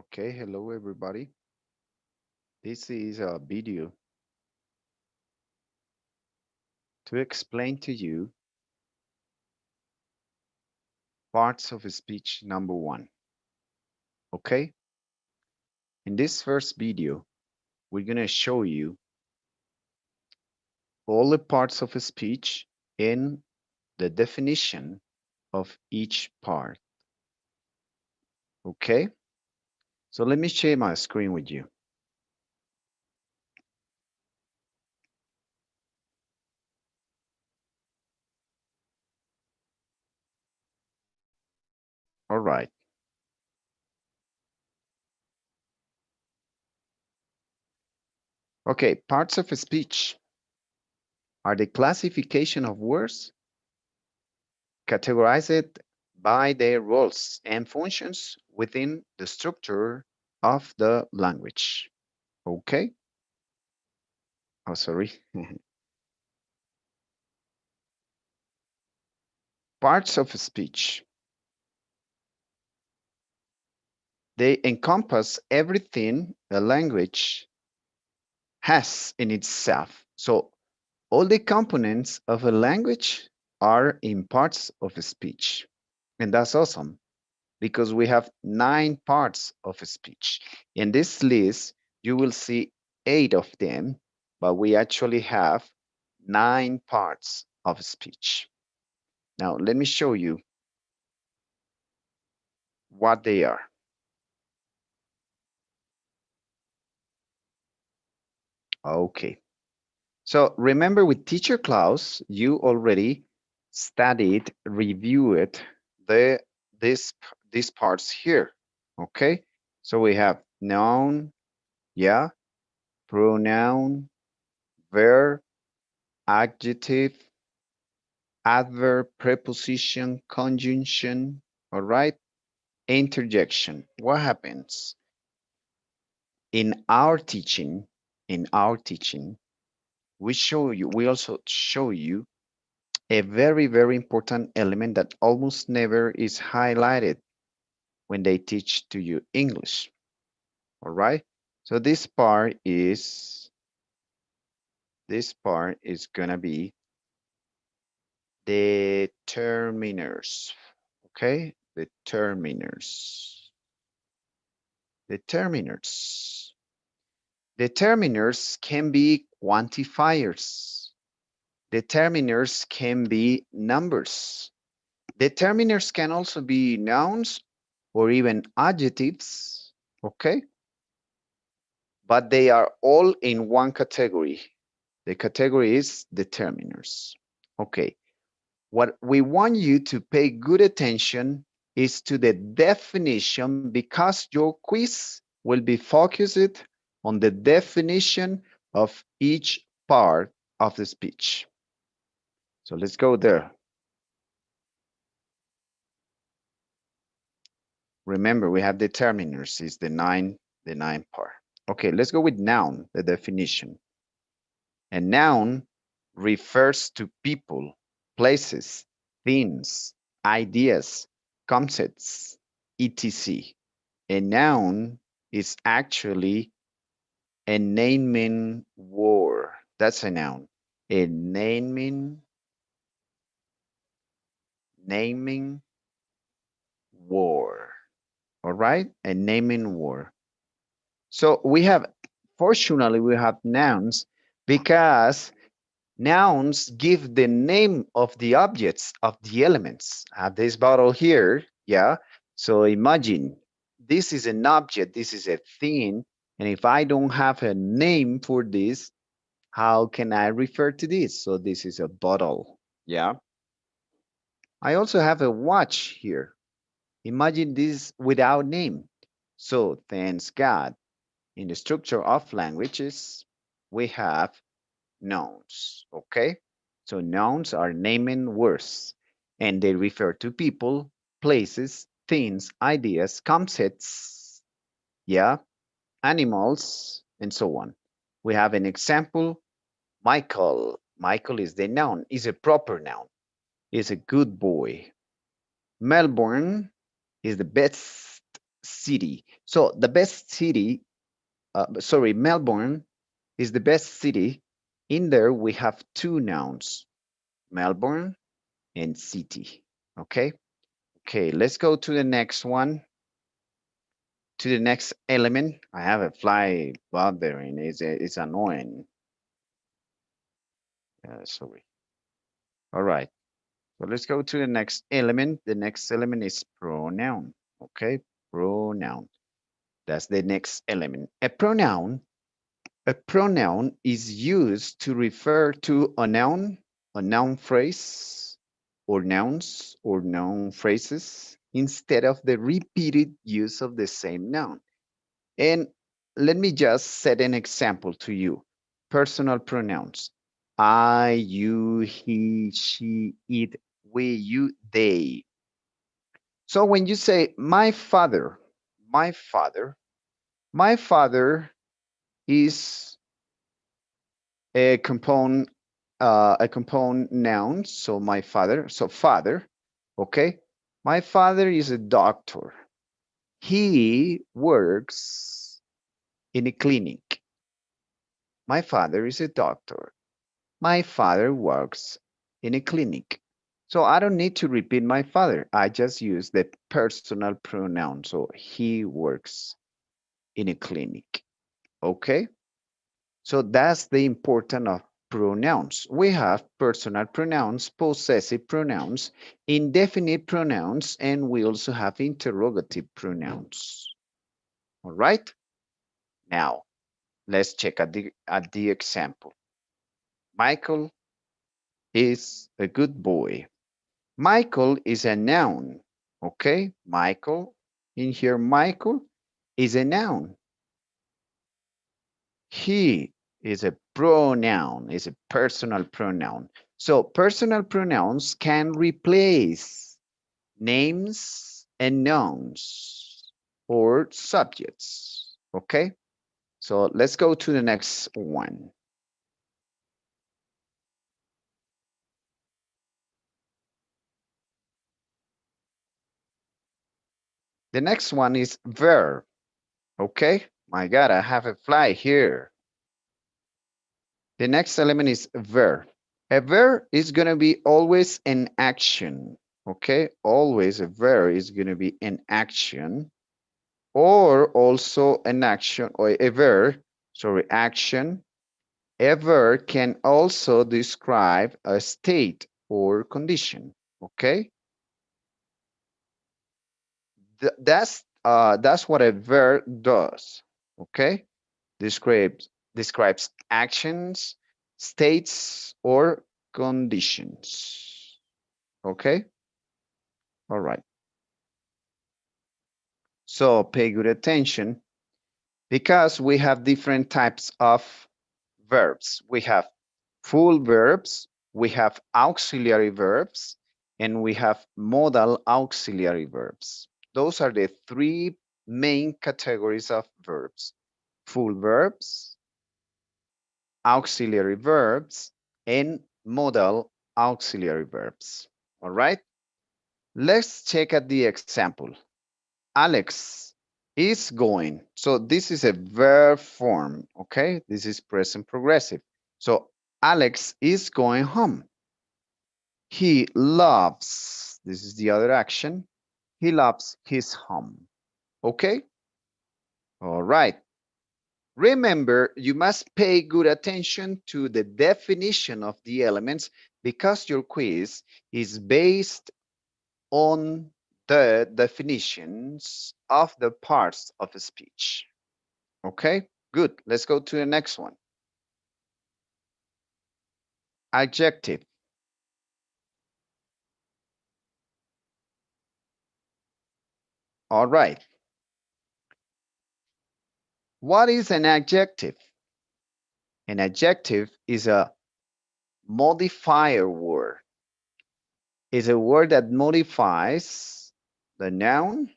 Okay, hello everybody. This is a video to explain to you parts of speech number one. Okay, in this first video, we're going to show you all the parts of a speech and the definition of each part. Okay, so let me share my screen with you. All right. Okay, parts of a speech are the classification of words categorized by their roles and functions within the structure of the language. Okay? Oh, sorry. Parts of speech. They encompass everything a language has in itself. So all the components of a language are in parts of a speech. And that's awesome because we have 9 parts of a speech. In this list, you will see 8 of them, but we actually have 9 parts of speech. Now, let me show you what they are. Okay. So remember with Teacher Klaus, you already studied, reviewed the this these parts here. Okay. So we have noun, yeah, pronoun, verb, adjective, adverb, preposition, conjunction, all right? Interjection. What happens? In our teaching, in our teaching, we also show you a very, very important element that almost never is highlighted when they teach to you English. All right. So this part is gonna be determiners. Okay, determiners. Determiners. Determiners can be quantifiers. Determiners can be numbers. Determiners can also be nouns or even adjectives, okay? But they are all in one category. The category is determiners. Okay, what we want you to pay good attention is to the definition because your quiz will be focused on the definition of each part of the speech. So let's go there. Remember, we have determiners is the nine part. Okay, let's go with noun, the definition. A noun refers to people, places, things, ideas, concepts, etc. A noun is actually a naming word. That's a noun. A naming word. All right? A naming word. So we have, fortunately, we have nouns because nouns give the name of the objects, of the elements. I have this bottle here, yeah? So imagine this is an object, this is a thing, and if I don't have a name for this, how can I refer to this? So this is a bottle, yeah? I also have a watch here. Imagine this without name. So thanks God, in the structure of languages, we have nouns, okay? So nouns are naming words, and they refer to people, places, things, ideas, concepts, yeah, animals, and so on. We have an example, Michael. Michael is the noun, is a proper noun, is a good boy. Melbourne is the best city. So the best city, sorry, Melbourne is the best city. In there, we have two nouns, Melbourne and city. Okay. Okay, let's go to the next one, to the next element. I have a fly bothering. It's annoying. Sorry. All right. So let's go to the next element. The next element is pronoun. Okay, pronoun. That's the next element. A pronoun is used to refer to a noun phrase, or nouns, or noun phrases, instead of the repeated use of the same noun. And let me just set an example to you. Personal pronouns. I, you, he, she, it, we, you, they. So when you say my father, my father is a compound noun. So my father, so father, okay. My father is a doctor. He works in a clinic. My father is a doctor. My father works in a clinic. So I don't need to repeat my father. I just use the personal pronoun. So he works in a clinic. Okay. So that's the importance of pronouns. We have personal pronouns, possessive pronouns, indefinite pronouns, and we also have interrogative pronouns. All right. Now let's check at the example. Michael is a good boy. Michael is a noun. Okay, Michael. In here, Michael is a noun. He is a pronoun, is a personal pronoun. So personal pronouns can replace names and nouns or subjects. Okay, so let's go to the next one. The next one is verb. Okay, my God, I have a fly here. The next element is verb. A verb is going to be always an action. Okay, always a verb is going to be an action, or also an action, or a verb, sorry, action. A verb can also describe a state or condition. Okay, that's what a verb does. Okay, describes actions, states, or conditions. Okay, all right. So pay good attention because we have different types of verbs. We have full verbs, we have auxiliary verbs, and we have modal auxiliary verbs. Those are the three main categories of verbs: full verbs, auxiliary verbs, and modal auxiliary verbs. All right, let's check at the example. Alex is going. So this is a verb form, okay? This is present progressive. So Alex is going home. He loves, this is the other action. He loves his home, okay? All right. Remember, you must pay good attention to the definition of the elements because your quiz is based on the definitions of the parts of a speech. Okay, good. Let's go to the next one. Adjective. All right. What is an adjective? An adjective is a modifier word. It's a word that modifies the noun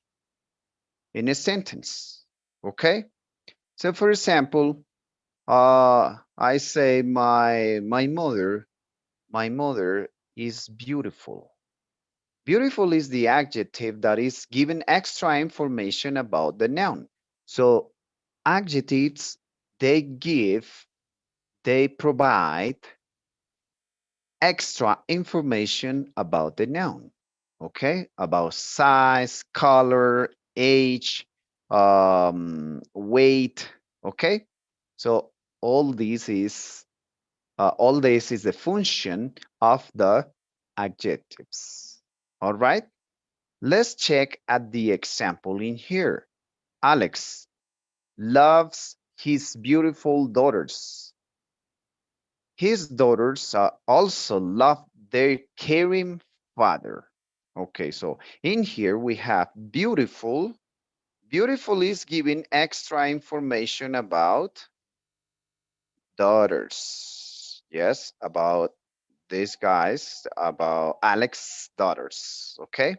in a sentence. Okay? So for example, I say my mother is beautiful. Beautiful is the adjective that is given extra information about the noun. So adjectives, they give, they provide extra information about the noun, okay? About size, color, age, weight, okay? So all this is the function of the adjectives. All right, let's check at the example in here. Alex loves his beautiful daughters. His daughters also love their caring father. Okay, so in here we have beautiful. Beautiful is giving extra information about daughters. Yes, about these guys, about Alex's daughters. Okay,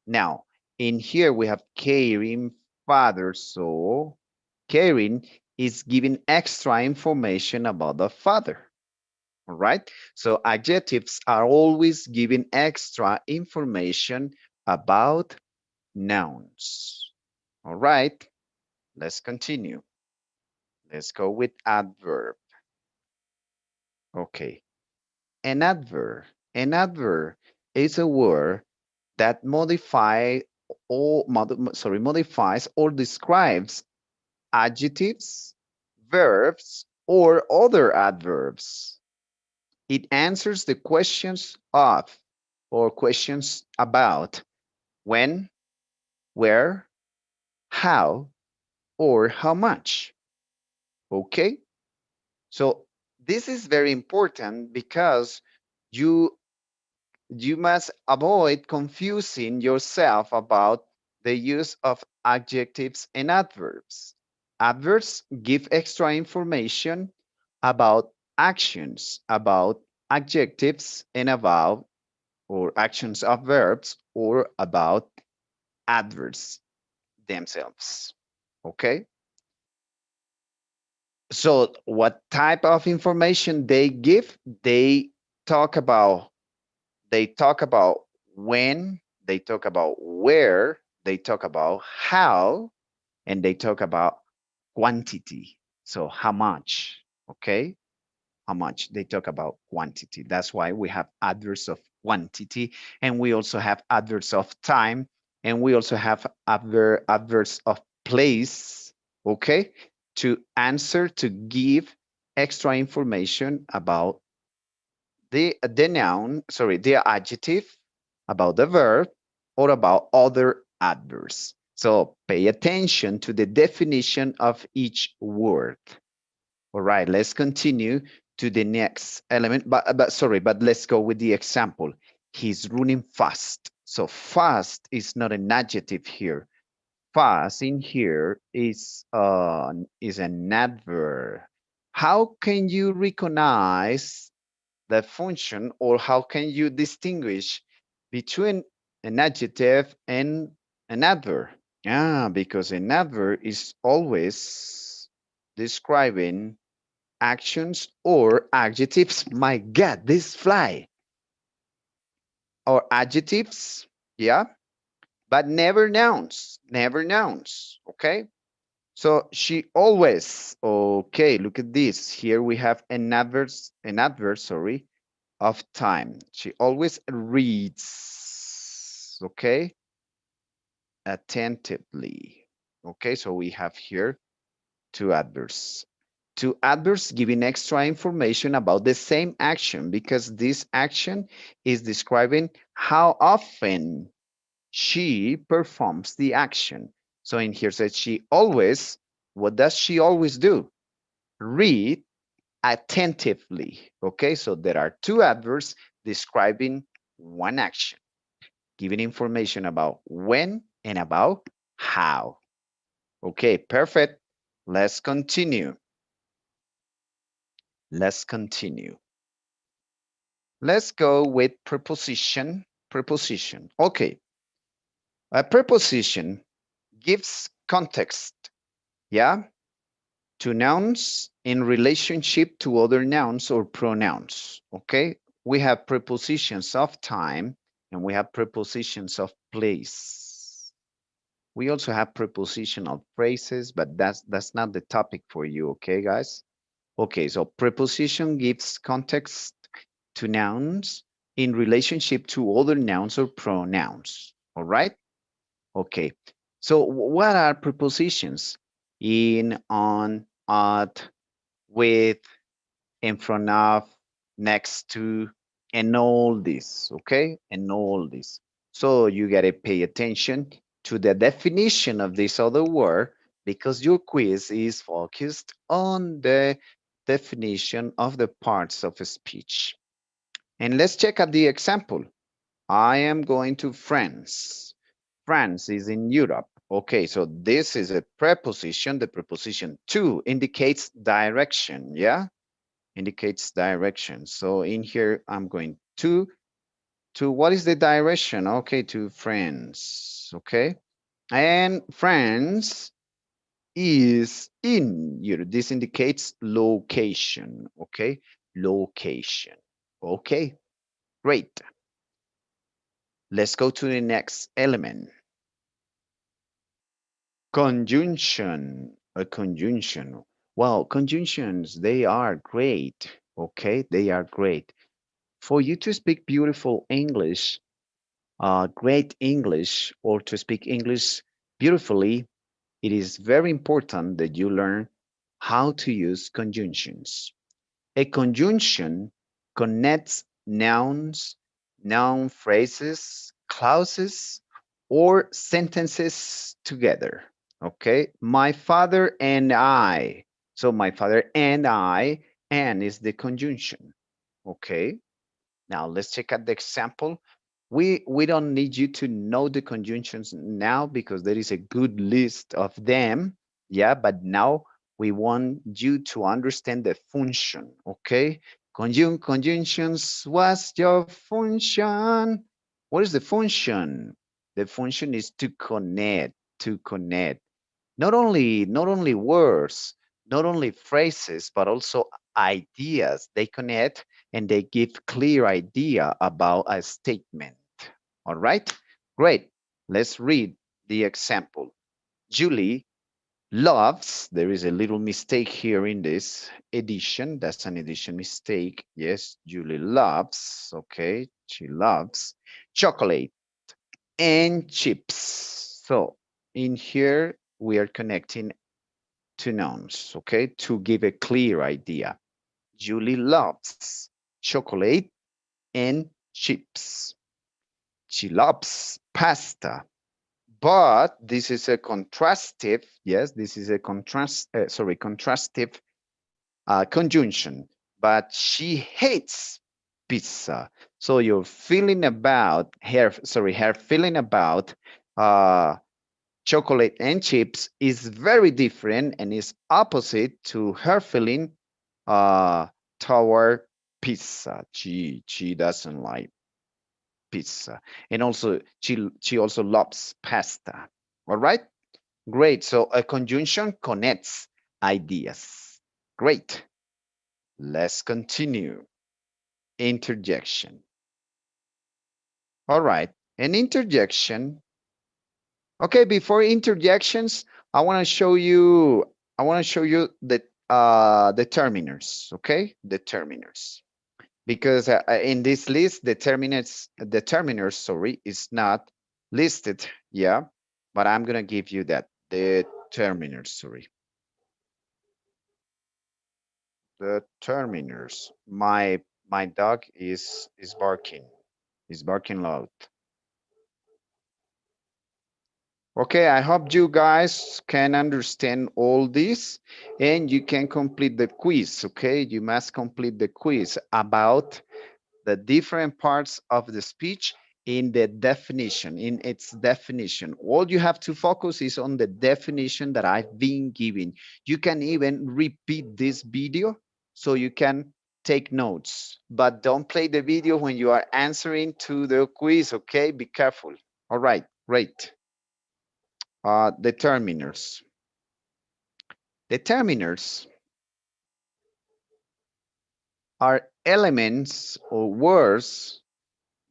now in here we have caring father. So caring is giving extra information about the father. All right. So adjectives are always giving extra information about nouns. All right. Let's continue. Let's go with adverb. Okay. An adverb. An adverb is a word that modifies or describes adjectives, verbs, or other adverbs. It answers the questions of or questions about when, where, how, or how much. Okay? So this is very important because you you must avoid confusing yourself about the use of adjectives and adverbs. Adverbs give extra information about actions, about adjectives, and about or actions of verbs or about adverbs themselves. Okay. So what type of information they give? Talk about they talk about when, they talk about where, they talk about how, and they talk about quantity. So how much? Okay. How much? They talk about quantity. That's why we have adverbs of quantity, and we also have adverbs of time, and we also have adverbs of place, okay, to answer, to give extra information about the noun, sorry, the adjective, about the verb, or about other adverbs. So pay attention to the definition of each word. All right, let's continue to the next element. But let's go with the example. He's running fast. So fast is not an adjective here. Fast in here is an adverb. How can you recognize the function, or how can you distinguish between an adjective and an adverb? Yeah, because an adverb is always describing actions or adjectives. My God, this fly. Or adjectives, yeah, but never nouns, never nouns. Okay. So she always, okay, look at this. Here we have an adverb, sorry, of time. She always reads, okay, attentively. Okay, so we have here two adverbs. Two adverbs giving extra information about the same action because this action is describing how often she performs the action. So in here says she always, what does she always do? Read attentively. Okay, so there are two adverbs describing one action, giving information about when and about how. Okay, perfect. Let's continue. Let's continue. Let's go with preposition. Preposition. Okay, a preposition gives context, yeah, to nouns in relationship to other nouns or pronouns. Okay, we have prepositions of time, and we have prepositions of place. We also have prepositional phrases, but that's not the topic for you, okay, guys? Okay, so preposition gives context to nouns in relationship to other nouns or pronouns, all right? Okay, so what are prepositions? In, on, at, with, in front of, next to, and all this, okay? And all this. So you gotta pay attention to the definition of this other word because your quiz is focused on the definition of the parts of a speech. And let's check out the example. I am going to France. France is in Europe. Okay, so this is a preposition. The preposition to indicates direction, yeah? Indicates direction. So in here, I'm going to what is the direction? Okay, to France, okay? And France is in Europe. This indicates location, okay? Location, okay? Great. Let's go to the next element. Conjunction, a conjunction. Well, conjunctions, they are great, okay? They are great. For you to speak beautiful English, great English, or to speak English beautifully, it is very important that you learn how to use conjunctions. A conjunction connects nouns, noun phrases, clauses, or sentences together. Okay, my father and I. So my father and I, and is the conjunction. Okay, now let's check out the example. We don't need you to know the conjunctions now because there is a good list of them. Yeah, but now we want you to understand the function. Okay, conjunctions. What's your function? What is the function? The function is to connect. To connect not only words, not only phrases, but also ideas. They connect and they give clear idea about a statement. All right, great. Let's read the example. Julie loves, there is a little mistake here in this edition. That's an edition mistake. Yes, Julie loves, okay, she loves chocolate and chips. So in here, we are connecting two nouns, okay, to give a clear idea. Julie loves chocolate and chips. She loves pasta, but this is a contrastive, yes, this is a contrastive conjunction, but she hates pizza. So your feeling about her feeling about uh, chocolate and chips is very different and is opposite to her feeling uh, toward pizza. She doesn't like pizza, and also she also loves pasta. All right, great. So a conjunction connects ideas. Great. Let's continue. Interjection. All right, an interjection. Okay, before interjections, I want to show you. I want to show you the determiners. Okay, determiners. Because in this list, determiners, sorry, is not listed. Yeah, but I'm gonna give you that determiners. Sorry, determiners. My dog is barking. Is barking loud. Okay, I hope you guys can understand all this and you can complete the quiz, okay? You must complete the quiz about the different parts of the speech in the definition, in its definition. All you have to focus is on the definition that I've been giving. You can even repeat this video so you can take notes, but don't play the video when you are answering to the quiz, okay? Be careful. All right, great. Determiners. Determiners are elements or words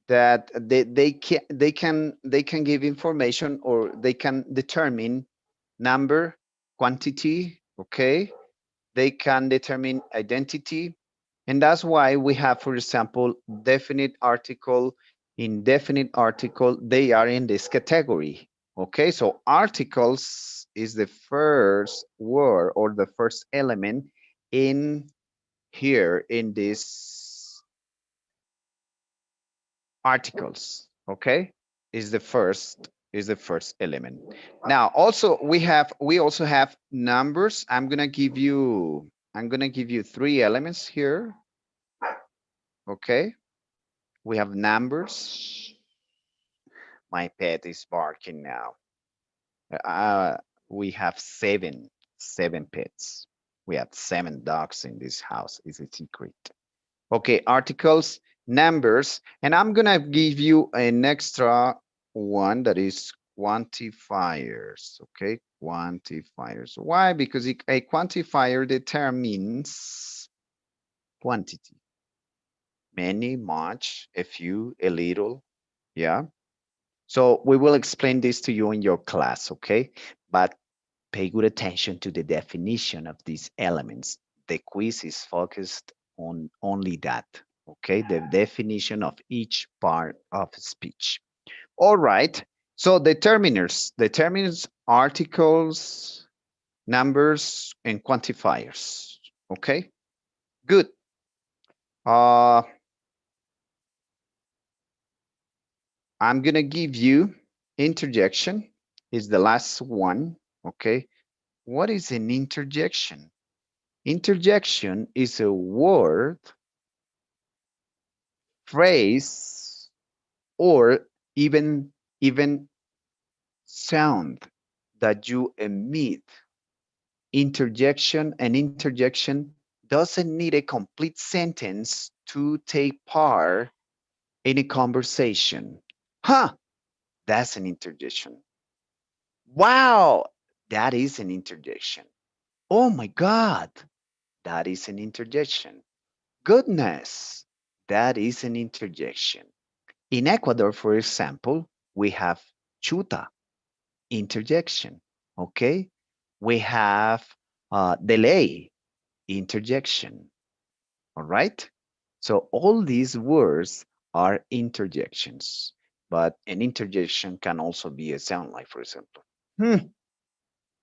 that they can give information, or they can determine number, quantity, okay? They can determine identity. And that's why we have, for example, definite article, indefinite article. They are in this category. Okay, so articles is the first word or the first element in here in this articles. Okay, is the first element. Now also we also have numbers. I'm gonna give you three elements here. Okay, we have numbers. My pet is barking now. uh we have seven pets. We have 7 dogs in this house. It's a secret. Okay, articles, numbers, and I'm gonna give you an extra one that is quantifiers. Okay, quantifiers. Why? Because a quantifier determines quantity. Many, much, a few, a little. Yeah. So we will explain this to you in your class, okay? But pay good attention to the definition of these elements. The quiz is focused on only that, okay? The definition of each part of speech. All right. So determiners, articles, numbers, and quantifiers. Okay. Good. Uh, I'm gonna give you interjection. Is the last one. Okay. What is an interjection? Interjection is a word, phrase, or even sound that you emit. Interjection doesn't need a complete sentence to take part in a conversation. Huh, that's an interjection. Wow, that is an interjection. Oh my God, that is an interjection. Goodness, that is an interjection. In Ecuador, for example, we have chuta, interjection. Okay, we have delay, interjection. All right. So all these words are interjections, but an interjection can also be a sound, like, for example,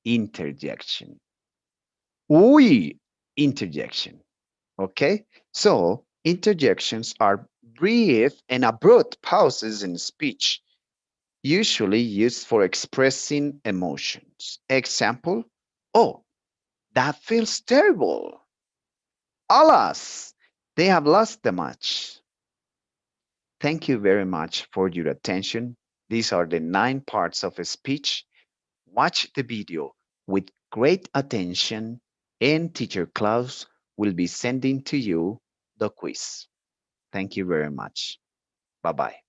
interjection. Uy, interjection. Okay. So interjections are brief and abrupt pauses in speech, usually used for expressing emotions. Example, oh, that feels terrible. Alas, they have lost the match. Thank you very much for your attention. These are the 9 parts of a speech. Watch the video with great attention, and Teacher Klaus will be sending to you the quiz. Thank you very much. Bye bye.